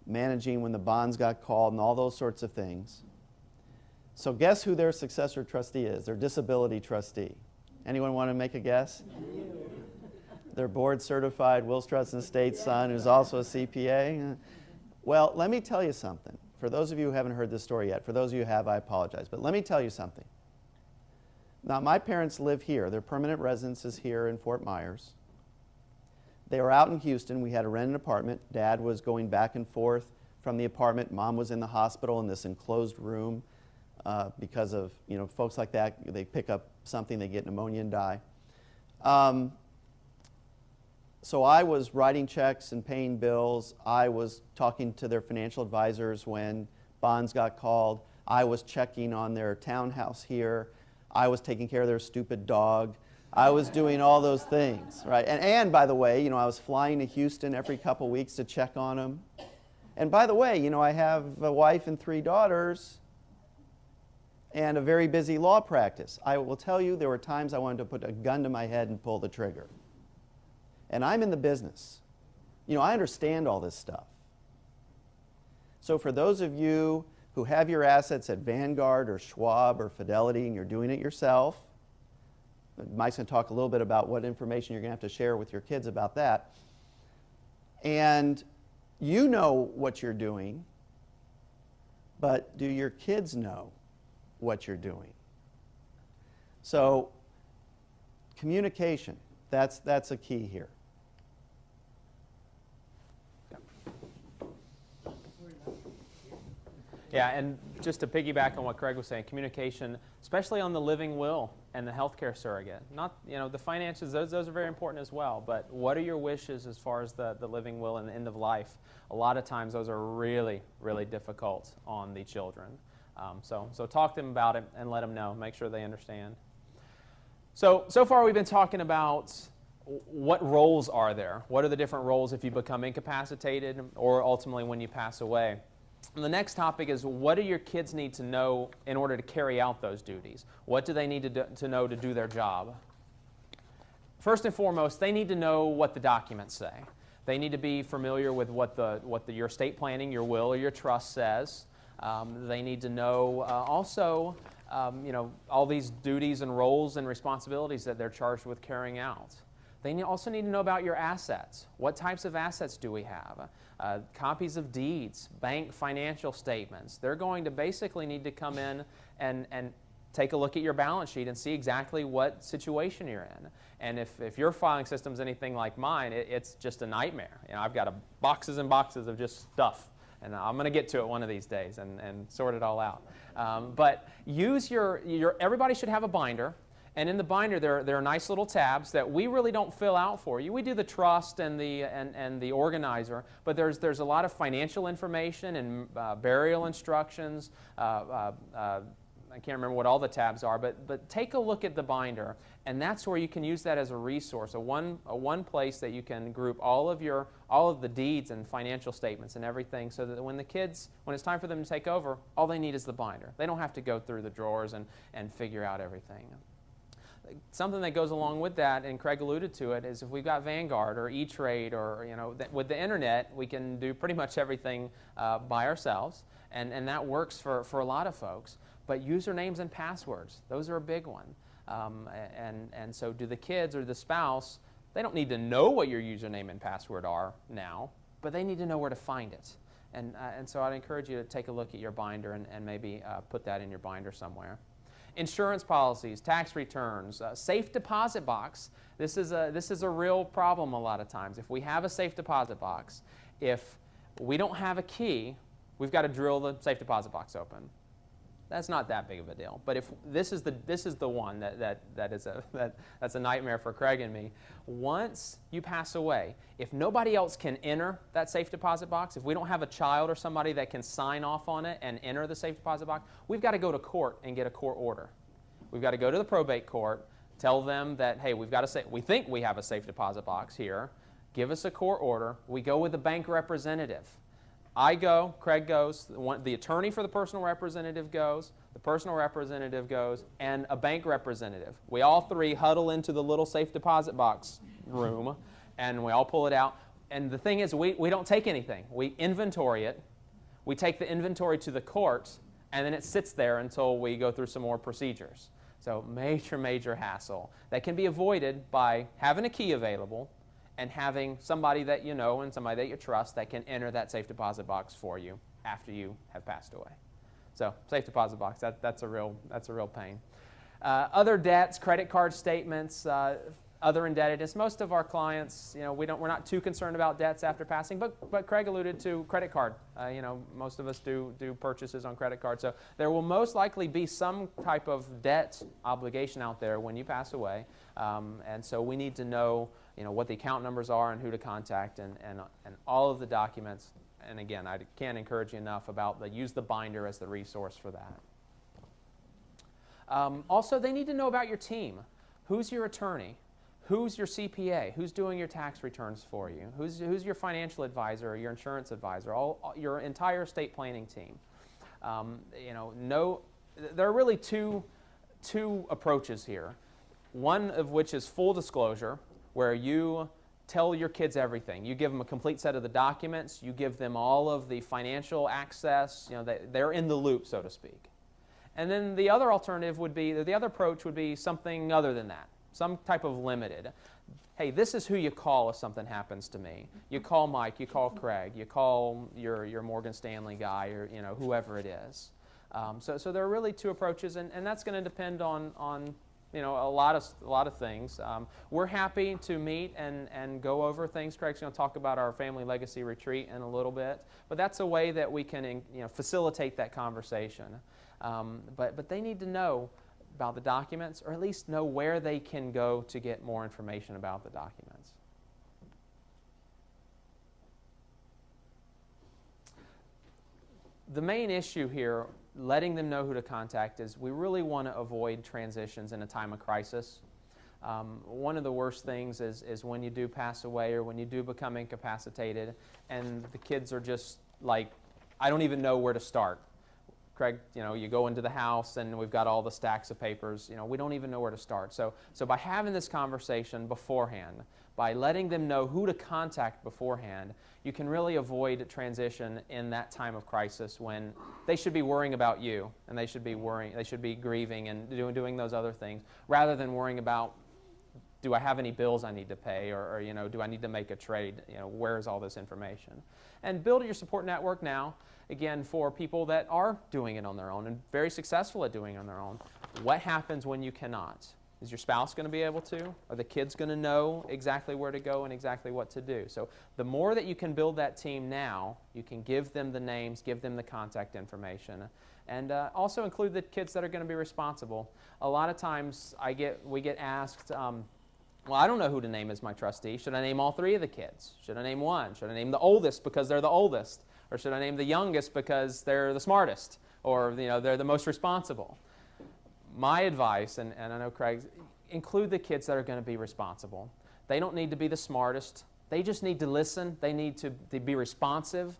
managing when the bonds got called and all those sorts of things. So guess who their successor trustee is, their disability trustee? Anyone want to make a guess? Their board-certified Wills Trust and Estates son, who's also a CPA. Well, let me tell you something. For those of you who haven't heard this story yet, for those of you who have, I apologize. But let me tell you something. Now, my parents live here. Their permanent residence is here in Fort Myers. They were out in Houston. We had to rent an apartment. Dad was going back and forth from the apartment. Mom was in the hospital in this enclosed room because of, folks like that. They pick up something, they get pneumonia and die. So I was writing checks and paying bills. I was talking to their financial advisors when bonds got called. I was checking on their townhouse here. I was taking care of their stupid dog. I was doing all those things, right? And by the way, I was flying to Houston every couple weeks to check on them. And by the way, I have a wife and 3 daughters and a very busy law practice. I will tell you, there were times I wanted to put a gun to my head and pull the trigger. And I'm in the business. I understand all this stuff. So for those of you who have your assets at Vanguard or Schwab or Fidelity and you're doing it yourself, Mike's going to talk a little bit about what information you're going to have to share with your kids about that. And you know what you're doing, but do your kids know what you're doing? So communication, that's a key here. Yeah, and just to piggyback on what Craig was saying, communication, especially on the living will and the healthcare surrogate. Not, the finances, those are very important as well, but what are your wishes as far as the living will and the end of life? A lot of times those are really, really difficult on the children. So talk to them about it and let them know. Make sure they understand. So far we've been talking about what roles are there. What are the different roles if you become incapacitated or ultimately when you pass away? And the next topic is, what do your kids need to know in order to carry out those duties? What do they need to know to do their job? First and foremost, they need to know what the documents say. They need to be familiar with what your estate planning, your will, or your trust says. They need to know also, all these duties and roles and responsibilities that they're charged with carrying out. They also need to know about your assets. What types of assets do we have? Copies of deeds, bank financial statements. They're going to basically need to come in and take a look at your balance sheet and see exactly what situation you're in. And if your filing system's anything like mine, it's just a nightmare. I've got boxes and boxes of just stuff. And I'm going to get to it one of these days and sort it all out. But use everybody should have a binder. And in the binder, there are nice little tabs that we really don't fill out for you. We do the trust and the organizer, but there's a lot of financial information and burial instructions. I can't remember what all the tabs are, but take a look at the binder, and that's where you can use that as a resource, a one place that you can group all of the deeds and financial statements and everything, so that when it's time for them to take over, all they need is the binder. They don't have to go through the drawers and figure out everything. Something that goes along with that, and Craig alluded to it, is if we've got Vanguard or E-Trade or, with the internet, we can do pretty much everything by ourselves, and that works for a lot of folks. But usernames and passwords, those are a big one. And so do the kids or the spouse, they don't need to know what your username and password are now, but they need to know where to find it. And so I'd encourage you to take a look at your binder and maybe put that in your binder somewhere. Insurance policies, tax returns, safe deposit box. This is a real problem a lot of times. If we have a safe deposit box, if we don't have a key, we've got to drill the safe deposit box open. That's not that big of a deal. But if this is the one that's a nightmare for Craig and me. Once you pass away, if nobody else can enter that safe deposit box, if we don't have a child or somebody that can sign off on it and enter the safe deposit box, we've got to go to court and get a court order. We've got to go to the probate court, tell them that, hey, we think we have a safe deposit box here. Give us a court order. We go with the bank representative. I go, Craig goes, the attorney for the personal representative goes, the personal representative goes, and a bank representative. We all three huddle into the little safe deposit box room, and we all pull it out. And the thing is, we don't take anything. We inventory it. We take the inventory to the court, and then it sits there until we go through some more procedures. So major hassle that can be avoided by having a key available and having somebody that you know and somebody that you trust that can enter that safe deposit box for you after you have passed away. So safe deposit box, that's a real pain. Other debts, credit card statements, other indebtedness. Most of our clients, we're not too concerned about debts after passing, but Craig alluded to credit card. Most of us do purchases on credit card, so there will most likely be some type of debt obligation out there when you pass away, and so we need to know what the account numbers are and who to contact and all of the documents. And again, I can't encourage you enough about use the binder as the resource for that. Also, they need to know about your team. Who's your attorney? Who's your CPA? Who's doing your tax returns for you? Who's your financial advisor or your insurance advisor? Your entire estate planning team. There are really two approaches here. One of which is full disclosure, where you tell your kids everything. You give them a complete set of the documents. You give them all of the financial access. They're in the loop, so to speak. And then the other alternative would be, the other approach would be something other than that, some type of limited. Hey, this is who you call if something happens to me. You call Mike, you call Craig, you call your Morgan Stanley guy, or whoever it is. So there are really two approaches, and that's going to depend on a lot of things. We're happy to meet and go over things. Craig's going to talk about our family legacy retreat in a little bit, but that's a way that we can facilitate that conversation. But they need to know about the documents, or at least know where they can go to get more information about the documents. The main issue here, letting them know who to contact, is we really want to avoid transitions in a time of crisis. One of the worst things is when you do pass away or when you do become incapacitated and the kids are just like, I don't even know where to start. Craig, you go into the house and we've got all the stacks of papers. We don't even know where to start. So by having this conversation beforehand, by letting them know who to contact beforehand, you can really avoid transition in that time of crisis when they should be worrying about you and they should be grieving and doing those other things, rather than worrying about, do I have any bills I need to pay, or do I need to make a trade? Where's all this information? And build your support network now, again, for people that are doing it on their own and very successful at doing it on their own. What happens when you cannot? Is your spouse going to be able to? Are the kids going to know exactly where to go and exactly what to do? So the more that you can build that team now, you can give them the names, give them the contact information, and also include the kids that are going to be responsible. A lot of times we get asked, well, I don't know who to name as my trustee. Should I name all three of the kids? Should I name one? Should I name the oldest because they're the oldest? Or should I name the youngest because they're the smartest? Or they're the most responsible? My advice, and I know Craig's, include the kids that are going to be responsible. They don't need to be the smartest. They just need to listen. They need to be responsive.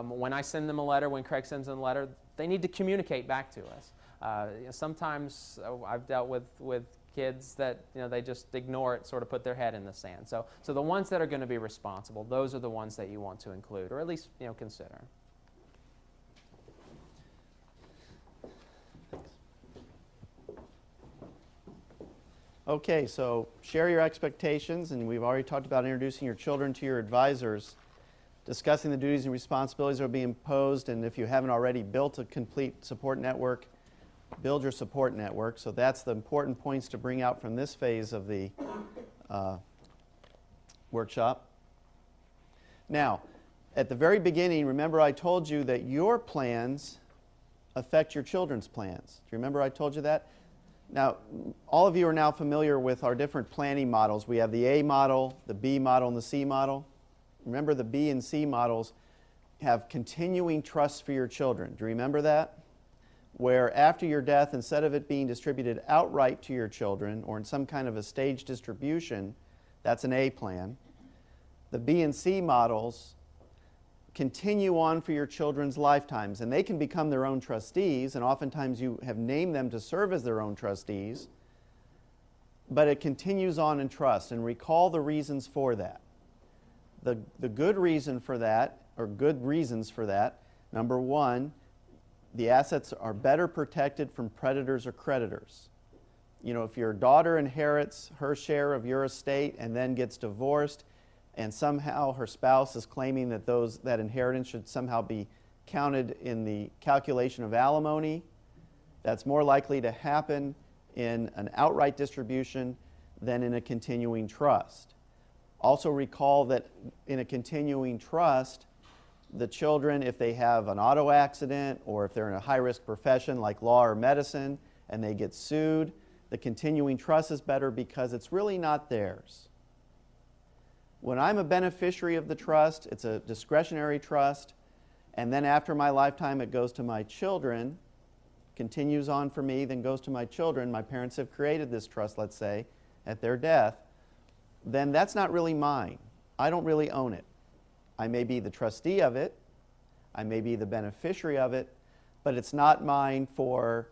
When I send them a letter, when Craig sends them a letter, they need to communicate back to us. Sometimes I've dealt with kids that they just ignore it, sort of put their head in the sand. So the ones that are going to be responsible, those are the ones that you want to include, or at least consider. Okay, so share your expectations, and we've already talked about introducing your children to your advisors, discussing the duties and responsibilities that will be imposed, and if you haven't already built a complete support network, build your support network. So that's the important points to bring out from this phase of the workshop. Now, at the very beginning, remember I told you that your plans affect your children's plans. Do you remember I told you that? Now, all of you are now familiar with our different planning models. We have the A model, the B model, and the C model. Remember, the B and C models have continuing trusts for your children. Do you remember that? Where after your death, instead of it being distributed outright to your children or in some kind of a staged distribution, that's an A plan. The B and C models continue on for your children's lifetimes, and they can become their own trustees, and oftentimes you have named them to serve as their own trustees, but it continues on in trust. And recall the reasons for that. The good reason for that, or good reasons for that, number one, the assets are better protected from predators or creditors. If your daughter inherits her share of your estate and then gets divorced, and somehow her spouse is claiming that that inheritance should somehow be counted in the calculation of alimony, that's more likely to happen in an outright distribution than in a continuing trust. Also recall that in a continuing trust, the children, if they have an auto accident or if they're in a high-risk profession like law or medicine and they get sued, the continuing trust is better because it's really not theirs. When I'm a beneficiary of the trust, it's a discretionary trust, and then after my lifetime it goes to my children, continues on for me, then goes to my children. My parents have created this trust, let's say, at their death. Then that's not really mine. I don't really own it. I may be the trustee of it, I may be the beneficiary of it, but it's not mine for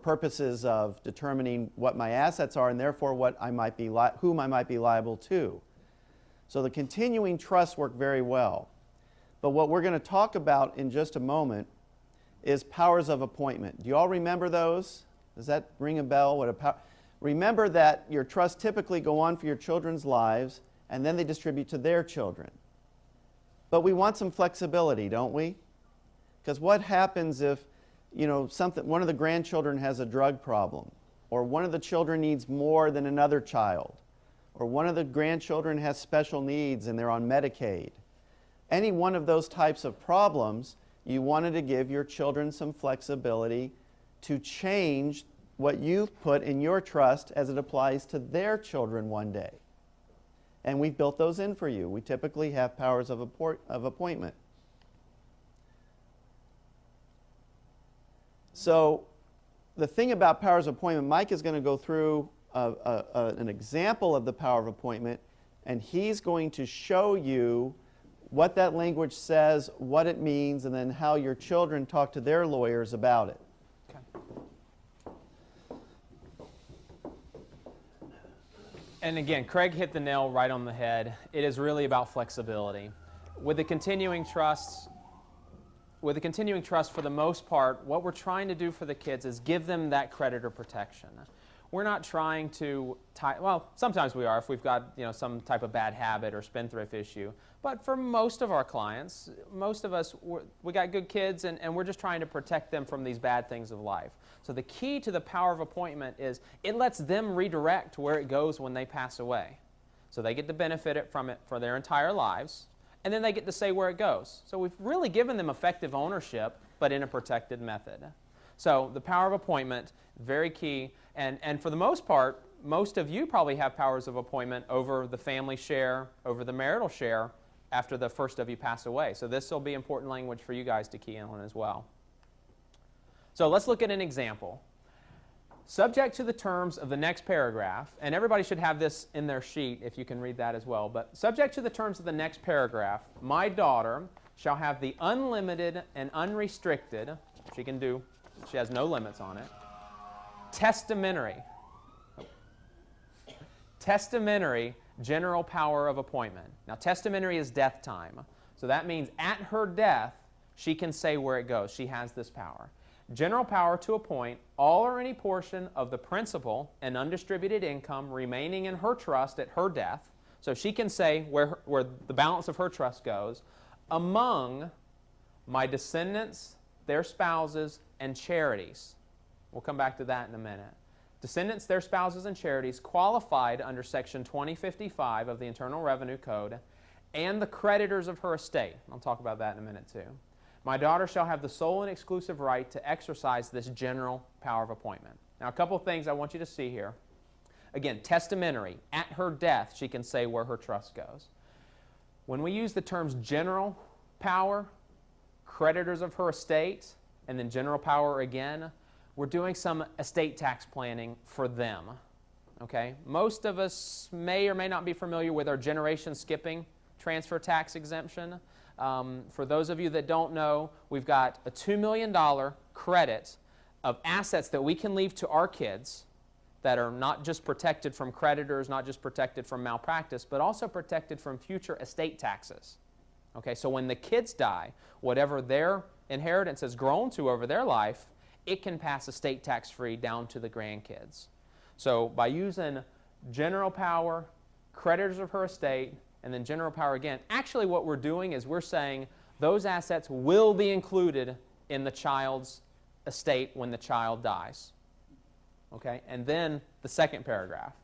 purposes of determining what my assets are and therefore whom I might be liable to. So the continuing trusts work very well. But what we're going to talk about in just a moment is powers of appointment. Do you all remember those? Does that ring a bell? Remember that your trusts typically go on for your children's lives and then they distribute to their children. But we want some flexibility, don't we? Because what happens if one of the grandchildren has a drug problem, or one of the children needs more than another child, or one of the grandchildren has special needs and they're on Medicaid. Any one of those types of problems, you wanted to give your children some flexibility to change what you've put in your trust as it applies to their children one day. And we've built those in for you. We typically have powers of appointment. So the thing about powers of appointment, Mike is going to go through an example of the power of appointment, and he's going to show you what that language says, what it means, and then how your children talk to their lawyers about it. And again, Craig hit the nail right on the head. It is really about flexibility. With the continuing trusts, for the most part, what we're trying to do for the kids is give them that creditor protection. We're not trying to well, sometimes we are if we've got some type of bad habit or spendthrift issue. But for most of our clients, most of us, we got good kids, and we're just trying to protect them from these bad things of life. So the key to the power of appointment is it lets them redirect where it goes when they pass away. So they get to benefit from it for their entire lives, and then they get to say where it goes. So we've really given them effective ownership, but in a protected method. So the power of appointment, very key. And for the most part, most of you probably have powers of appointment over the family share, over the marital share, after the first of you pass away. So this will be important language for you guys to key in on as well. So let's look at an example. Subject to the terms of the next paragraph, and everybody should have this in their sheet if you can read that as well, but subject to the terms of the next paragraph, my daughter shall have the unlimited and unrestricted, she has no limits on it, testamentary general power of appointment. Now, testamentary is death time. So that means at her death, she can say where it goes. She has this power. General power to appoint all or any portion of the principal and undistributed income remaining in her trust at her death. So she can say where the balance of her trust goes among my descendants, their spouses, and charities. We'll come back to that in a minute. Descendants, their spouses, and charities qualified under Section 2055 of the Internal Revenue Code, and the creditors of her estate. I'll talk about that in a minute too. My daughter shall have the sole and exclusive right to exercise this general power of appointment. Now, a couple of things I want you to see here. Again, testamentary. At her death, she can say where her trust goes. When we use the terms general power, creditors of her estate, and then general power again, we're doing some estate tax planning for them. Okay? Most of us may or may not be familiar with our generation skipping transfer tax exemption. For those of you that don't know, we've got a $2 million credit of assets that we can leave to our kids that are not just protected from creditors, not just protected from malpractice, but also protected from future estate taxes. Okay, so when the kids die, whatever their inheritance has grown to over their life, it can pass estate tax-free down to the grandkids. So by using general power, creditors of her estate, and then general power again, actually what we're doing is we're saying those assets will be included in the child's estate when the child dies. Okay, and then the second paragraph.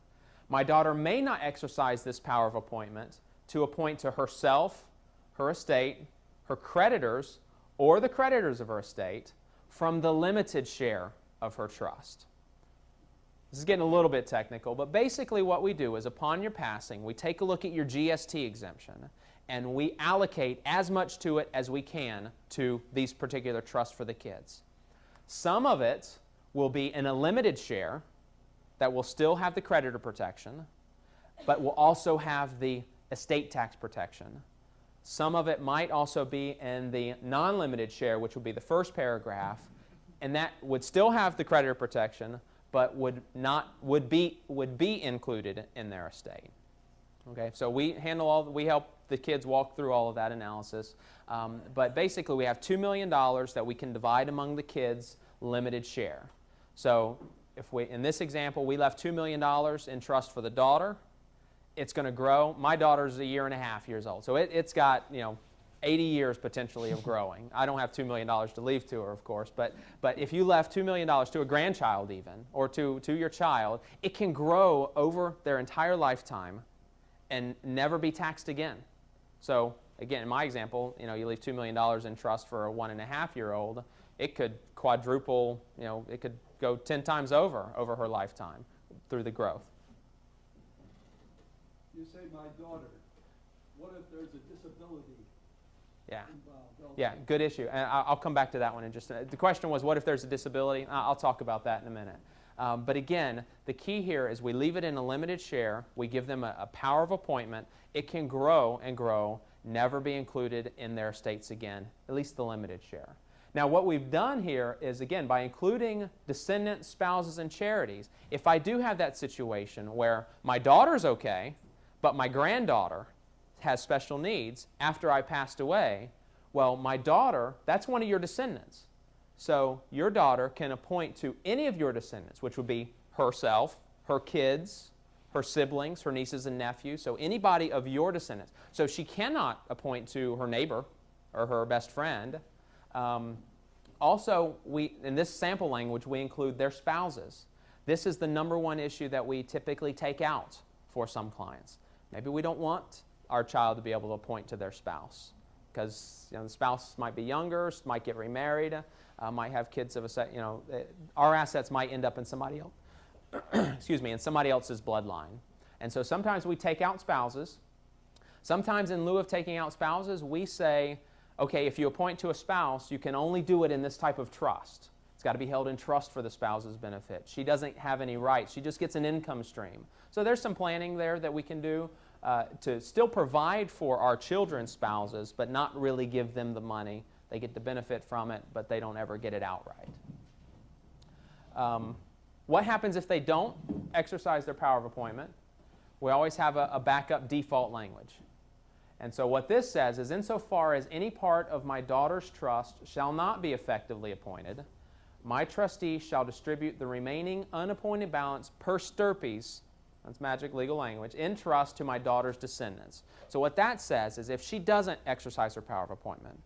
My daughter may not exercise this power of appointment to appoint to herself, her estate, her creditors, or the creditors of her estate from the limited share of her trust. This is getting a little bit technical, but basically what we do is upon your passing, we take a look at your GST exemption and we allocate as much to it as we can to these particular trusts for the kids. Some of it will be in a limited share that will still have the creditor protection, but will also have the estate tax protection. Some of it might also be in the non-limited share, which would be the first paragraph, and that would still have the creditor protection, but would be included in their estate. Okay, so we help the kids walk through all of that analysis. But basically, we have $2 million that we can divide among the kids' limited share. So in this example, we left $2 million in trust for the daughter. It's going to grow. My daughter's 1.5 years old, so it's got 80 years potentially of growing. I don't have $2 million to leave to her, of course, but if you left $2 million to a grandchild even, or to your child, it can grow over their entire lifetime and never be taxed again. So again, in my example, you leave $2 million in trust for a 1.5-year-old, it could quadruple, it could go 10 times over her lifetime through the growth. You say my daughter. What if there's a disability Yeah. involved? Yeah, good issue. And I'll come back to that one in just a minute. The question was, what if there's a disability? I'll talk about that in a minute. But again, the key here is we leave it in a limited share. We give them a power of appointment. It can grow and grow, never be included in their estates again, at least the limited share. Now, what we've done here is, again, by including descendants, spouses, and charities, if I do have that situation where my daughter's okay, but my granddaughter has special needs after I passed away, well, my daughter, that's one of your descendants. So your daughter can appoint to any of your descendants, which would be herself, her kids, her siblings, her nieces and nephews, so anybody of your descendants. So she cannot appoint to her neighbor or her best friend. Also, in this sample language, we include their spouses. This is the number one issue that we typically take out for some clients. Maybe we don't want our child to be able to appoint to their spouse because the spouse might be younger, might get remarried, might have kids of our assets might end up in somebody else, in somebody else's bloodline. And so sometimes we take out spouses. Sometimes in lieu of taking out spouses, we say, okay, if you appoint to a spouse, you can only do it in this type of trust. It's got to be held in trust for the spouse's benefit. She doesn't have any rights. She just gets an income stream. So there's some planning there that we can do to still provide for our children's spouses, but not really give them the money. They get the benefit from it, but they don't ever get it outright. What happens if they don't exercise their power of appointment? We always have a backup default language. And so what this says is, insofar as any part of my daughter's trust shall not be effectively appointed, my trustee shall distribute the remaining unappointed balance per stirpes, that's magic legal language, in trust to my daughter's descendants. So what that says is if she doesn't exercise her power of appointment,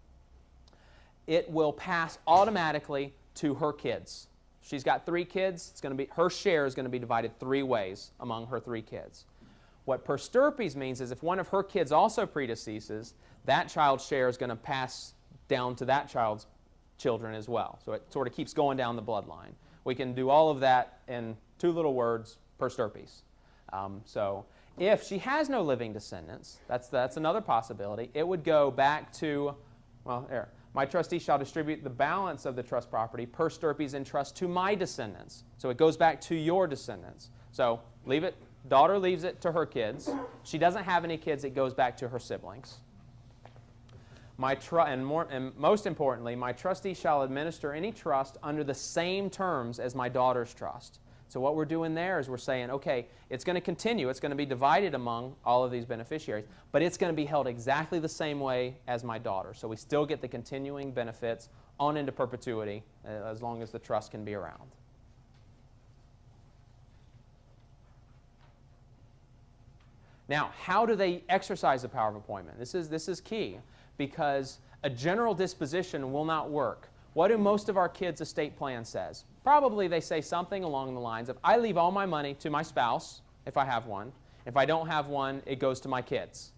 it will pass automatically to her kids. She's got 3 kids. Her share is going to be divided 3 ways among her 3 kids. What per stirpes means is if one of her kids also predeceases, that child's share is going to pass down to that child's children as well. So it sort of keeps going down the bloodline. We can do all of that in 2 little words, per stirpes. So if she has no living descendants, that's another possibility. It would go back to, my trustee shall distribute the balance of the trust property per stirpes in trust to my descendants. So it goes back to your descendants. So leave it. Daughter leaves it to her kids. She doesn't have any kids. It goes back to her siblings. And most importantly, my trustee shall administer any trust under the same terms as my daughter's trust. So what we're doing there is we're saying, okay, it's going to continue. It's going to be divided among all of these beneficiaries, but it's going to be held exactly the same way as my daughter. So we still get the continuing benefits on into perpetuity as long as the trust can be around. Now, how do they exercise the power of appointment? This is key because a general disposition will not work. What do most of our kids' estate plan says? Probably they say something along the lines of, I leave all my money to my spouse, if I have one. If I don't have one, it goes to my kids.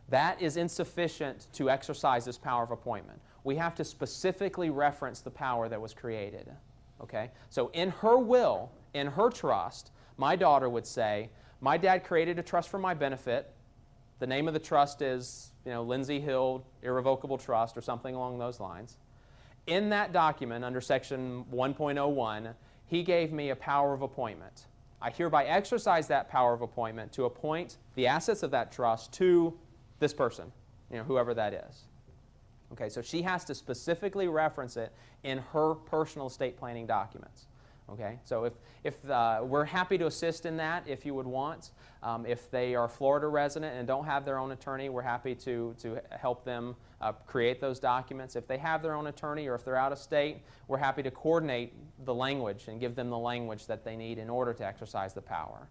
That is insufficient to exercise this power of appointment. We have to specifically reference the power that was created. Okay? So in her will, in her trust, my daughter would say, my dad created a trust for my benefit. The name of the trust is, Lindsay Hill Irrevocable Trust or something along those lines. In that document, under section 1.01, he gave me a power of appointment. I hereby exercise that power of appointment to appoint the assets of that trust to this person, whoever that is. Okay, so she has to specifically reference it in her personal estate planning documents. Okay, so if we're happy to assist in that if you would want. If they are Florida resident and don't have their own attorney, we're happy to help them create those documents. If they have their own attorney or if they're out of state, we're happy to coordinate the language and give them the language that they need in order to exercise the power.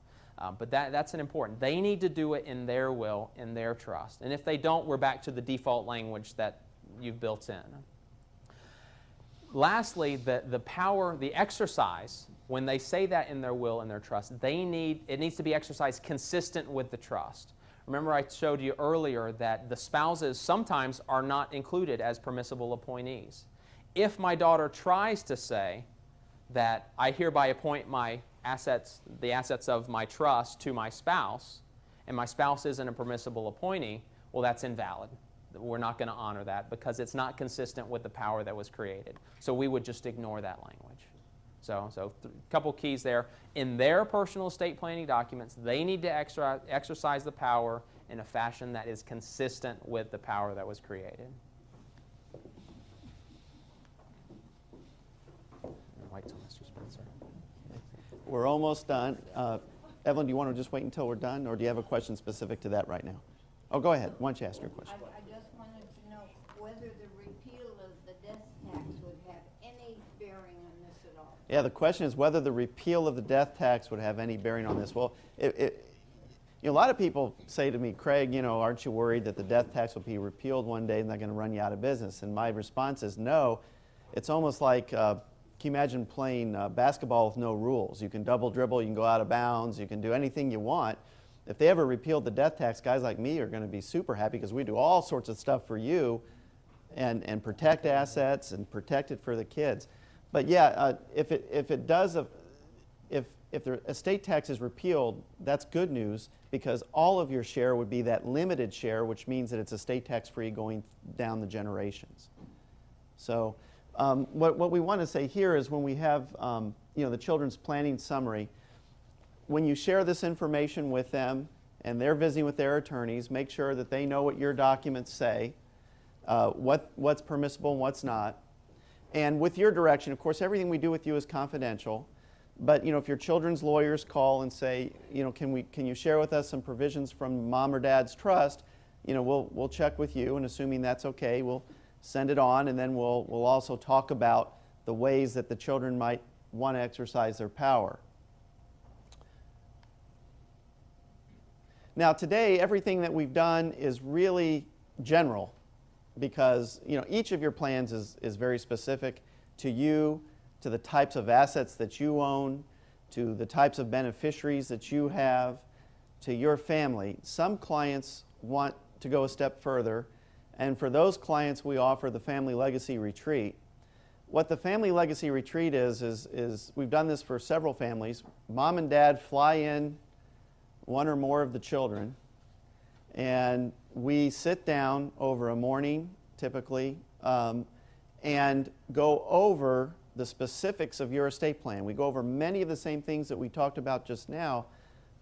But that's an important. They need to do it in their will, in their trust. And if they don't, we're back to the default language that you've built in. Lastly, the power, the exercise, when they say that in their will and their trust, it needs to be exercised consistent with the trust. Remember I showed you earlier that the spouses sometimes are not included as permissible appointees. If my daughter tries to say that I hereby appoint my assets, the assets of my trust to my spouse, and my spouse isn't a permissible appointee, well, that's invalid. We're not going to honor that because it's not consistent with the power that was created. So we would just ignore that language. So a couple keys there. In their personal estate planning documents, they need to exercise the power in a fashion that is consistent with the power that was created. Wait till Mr. Spencer. We're almost done. Evelyn, do you want to just wait until we're done, or do you have a question specific to that right now? Oh, go ahead. Why don't you ask your question? I just wanted to know whether the repeal of the death tax would have any bearing on this at all. Yeah, the question is whether the repeal of the death tax would have any bearing on this. Well, a lot of people say to me, Craig, aren't you worried that the death tax will be repealed one day and they're going to run you out of business? And my response is no. It's almost like, can you imagine playing basketball with no rules? You can double dribble, you can go out of bounds, you can do anything you want. If they ever repealed the death tax, guys like me are going to be super happy because we do all sorts of stuff for you and protect assets and protect it for the kids. But yeah, if the estate tax is repealed, that's good news because all of your share would be that limited share, which means that it's estate tax free going down the generations. So what we want to say here is when we have the children's planning summary, when you share this information with them and they're visiting with their attorneys, make sure that they know what your documents say, what's permissible and what's not. And with your direction, of course, everything we do with you is confidential. But if your children's lawyers call and say, can you share with us some provisions from mom or dad's trust, we'll check with you, and assuming that's okay, we'll send it on, and then we'll also talk about the ways that the children might want to exercise their power. Now today, everything that we've done is really general because each of your plans is very specific to you, to the types of assets that you own, to the types of beneficiaries that you have, to your family. Some clients want to go a step further, and for those clients we offer the Family Legacy Retreat. What the Family Legacy Retreat is we've done this for several families. Mom and dad fly in one or more of the children, and we sit down over a morning, typically, and go over the specifics of your estate plan. We go over many of the same things that we talked about just now,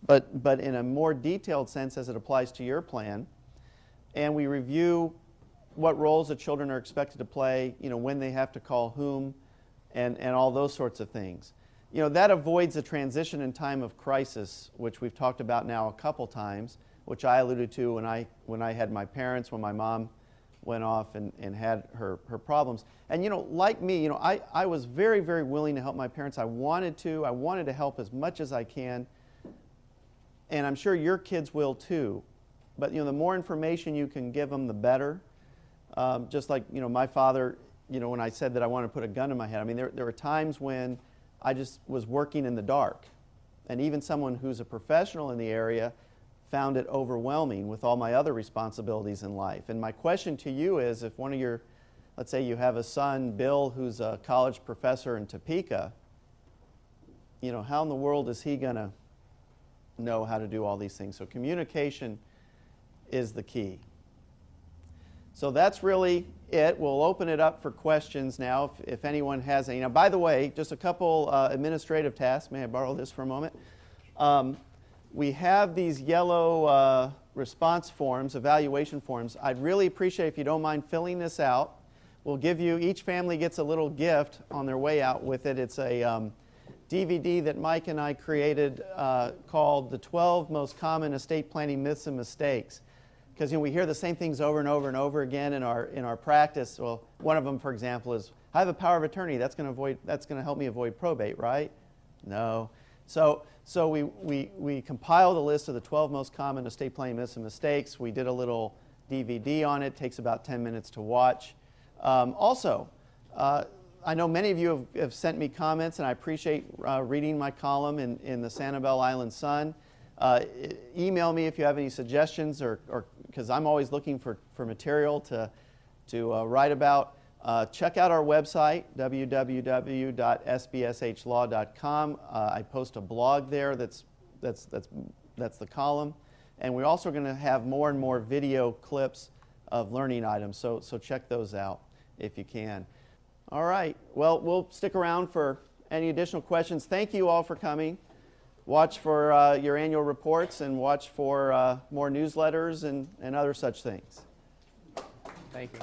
but in a more detailed sense as it applies to your plan. And we review what roles the children are expected to play, when they have to call whom, and all those sorts of things. That avoids the transition in time of crisis, which we've talked about now a couple times, which I alluded to when I had my parents, when my mom went off and had her problems. And like me, I was very, very willing to help my parents. I wanted to help as much as I can. And I'm sure your kids will too. But the more information you can give them, the better. Just like my father, when I said that I wanted to put a gun in my head, I mean there were times when I just was working in the dark. And even someone who's a professional in the area found it overwhelming with all my other responsibilities in life. And my question to you is, if one of your, let's say you have a son, Bill, who's a college professor in Topeka, how in the world is he going to know how to do all these things? So communication is the key. So that's really it. We'll open it up for questions now if anyone has any. Now, by the way, just a couple administrative tasks. May I borrow this for a moment? We have these yellow response forms, evaluation forms. I'd really appreciate if you don't mind filling this out. We'll give you, each family gets a little gift on their way out with it. It's a DVD that Mike and I created called The 12 Most Common Estate Planning Myths and Mistakes. Because we hear the same things over and over and over again in our practice. Well, one of them, for example, is I have a power of attorney. That's going to help me avoid probate, right? No. So we compiled a list of the 12 most common estate planning myths and mistakes. We did a little DVD on it. Takes about 10 minutes to watch. Also, I know many of you have sent me comments, and I appreciate reading my column in the Sanibel Island Sun. Email me if you have any suggestions, or because I'm always looking for material to write about. Check out our website, www.sbshlaw.com. I post a blog there that's the column. And we're also going to have more and more video clips of learning items, so check those out if you can. All right, well, we'll stick around for any additional questions. Thank you all for coming. Watch for your annual reports, and watch for more newsletters and other such things. Thank you.